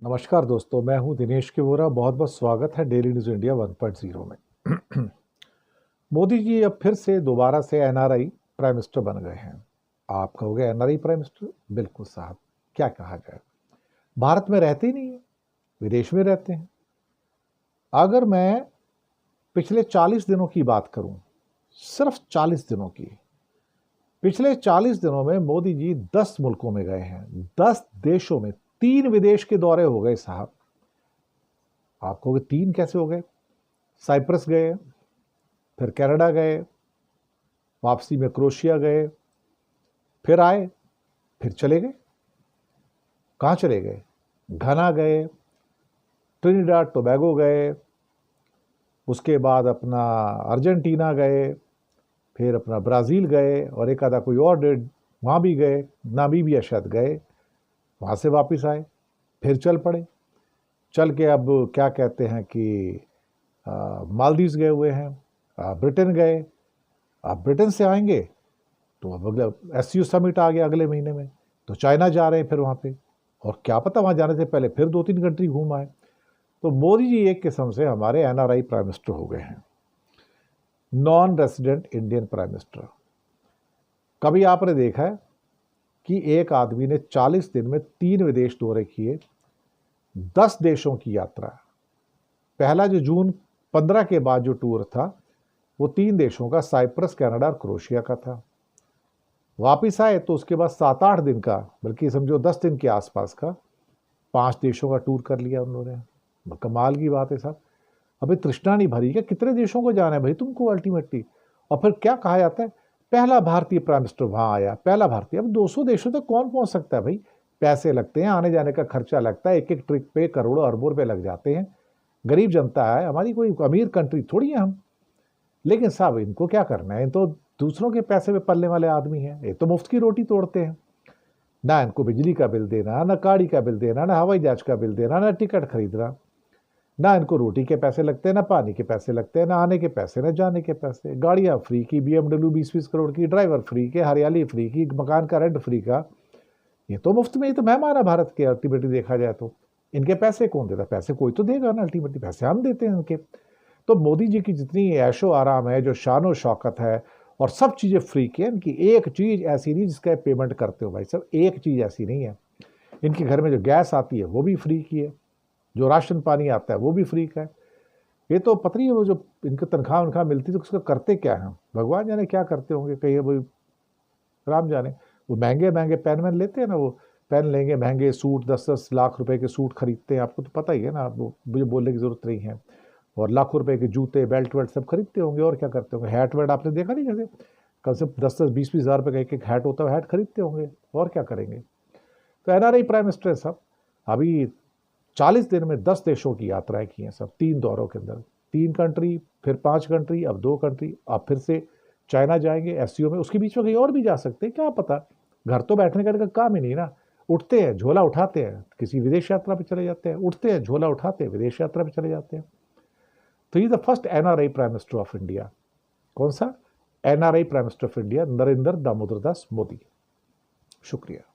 नमस्कार दोस्तों, मैं हूं दिनेश के वोरा। बहुत बहुत स्वागत है डेली न्यूज़ इंडिया 1.0 में। मोदी जी अब फिर से दोबारा से एनआरआई प्राइम मिनिस्टर बन गए हैं। आप कहोगे एनआरआई प्राइम मिनिस्टर? बिल्कुल साहब, क्या कहा जाए, भारत में रहते ही नहीं है, विदेश में रहते हैं। अगर मैं पिछले 40 दिनों की बात करूं, सिर्फ 40 दिनों की, पिछले 40 दिनों में मोदी जी 10 मुल्कों में गए हैं, 10 देशों में, 3 विदेश के दौरे हो गए साहब। आप कहोगे 3 कैसे हो गए? साइप्रस गए, फिर कनाडा गए, वापसी में क्रोशिया गए, फिर आए, फिर चले गए। कहाँ चले गए? घना गए, ट्रिनिडाड टोबैगो गए, उसके बाद अपना अर्जेंटीना गए, फिर अपना ब्राज़ील गए, और एक आधा कोई और डेढ़ वहाँ भी गए, नामीबिया शायद गए, वहाँ से वापस आए, फिर चल पड़े। चल के अब क्या कहते हैं कि मालदीव्स गए हुए हैं, ब्रिटेन गए। आप ब्रिटेन से आएंगे तो अब अगला एससीओ समिट आ गया अगले महीने में, तो चाइना जा रहे हैं फिर वहाँ पे, और क्या पता वहाँ जाने से पहले फिर 2-3 कंट्री घूम आए। तो मोदी जी एक किस्म से हमारे एनआरआई प्राइम मिनिस्टर हो गए हैं, non resident Indian prime minister. कभी आपने देखा है कि एक आदमी ने 40 दिन में 3 विदेश दौरे किए, 10 देशों की यात्रा। पहला जो जून 15 के बाद जो टूर था वो 3 देशों का, साइप्रस, कनाडा और क्रोशिया का था। वापिस आए तो उसके बाद 7-8 दिन का, बल्कि समझो 10 दिन के आसपास का 5 देशों का टूर कर लिया उन्होंने। कमाल की बात है साहब, अभी तृष्णा नहीं भरी क्या? कितने देशों को जाना है भाई तुमको अल्टीमेटली? और फिर क्या कहा जाता है, पहला भारतीय प्राइम मिनिस्टर वहां आया, पहला भारतीय। अब 200 देशों तक कौन पहुंच सकता है भाई? पैसे लगते हैं, आने जाने का खर्चा लगता है, एक एक ट्रिप पे करोड़ों अरबों रुपए लग जाते हैं। गरीब जनता है हमारी, कोई अमीर कंट्री थोड़ी है हम। लेकिन साहब इनको क्या करना है, इन तो दूसरों के पैसे में पलने वाले आदमी हैं, ये तो मुफ्त की रोटी तोड़ते हैं। ना इनको बिजली का बिल देना, ना गाड़ी का बिल देना, ना हवाई जहाज का बिल देना, ना टिकट खरीदना। ना इनको रोटी के पैसे लगते हैं, ना पानी के पैसे लगते हैं, ना आने के पैसे, ना जाने के पैसे। गाड़ियाँ फ्री की, BMW 20-20 करोड़ की, ड्राइवर फ्री के, हरियाली फ्री की, मकान का रेंट फ्री का। ये तो मुफ्त में, ही तो मेहमान है भारत के अल्टीमेटली देखा जाए तो। इनके पैसे कौन देता? पैसे कोई तो देगा ना, अल्टीमेटली पैसे हम देते हैं इनके। तो मोदी जी की जितनी ऐशो आराम है, जो शानो शौकत है, और सब चीज़ें फ्री की है इनकी। एक चीज़ ऐसी नहीं जिसका पेमेंट करते हो भाई साहब, एक चीज़ ऐसी नहीं है। इनके घर में जो गैस आती है वो भी फ्री की है, जो राशन पानी आता है वो भी फ्री का है। ये तो पता नहीं है, वो जो इनको तनख्वाह वनख्वाह मिलती है तो उसका करते क्या है, भगवान जाने क्या करते होंगे, कहीं वो राम जाने। वो महंगे महंगे पेन वैन लेते हैं ना, वो पेन लेंगे, महंगे सूट, 10-10 लाख रुपए के सूट खरीदते हैं, आपको तो पता ही है ना, वो मुझे बोलने की ज़रूरत नहीं है। और लाखों रुपए के जूते, बेल्ट वेल्ट सब खरीदते होंगे, और क्या करते होंगे। हैट वेट आपने देखा नहीं, जैसे कम से कम 10-10, 20-20 हज़ार रुपये का एक एक हैट होता है, हैट खरीदते होंगे, और क्या करेंगे। तो एनआरआई प्राइम मिनिस्टर है सब। अभी 40 दिन में 10 देशों की यात्राएं की हैं सब, 3 दौरों के अंदर। 3 कंट्री, फिर 5 कंट्री, अब 2 कंट्री, अब फिर से चाइना जाएंगे एससीओ में। उसके बीच में कहीं और भी जा सकते हैं, क्या पता। घर तो बैठने का काम ही नहीं ना, उठते हैं झोला उठाते हैं, किसी विदेश यात्रा पे चले जाते हैं, उठते हैं झोला उठाते हैं, विदेश यात्रा पे चले जाते हैं। तो ही the first NRI prime minister of India. कौन सा? NRI prime minister of India, Narendra Damodar Das Modi. शुक्रिया।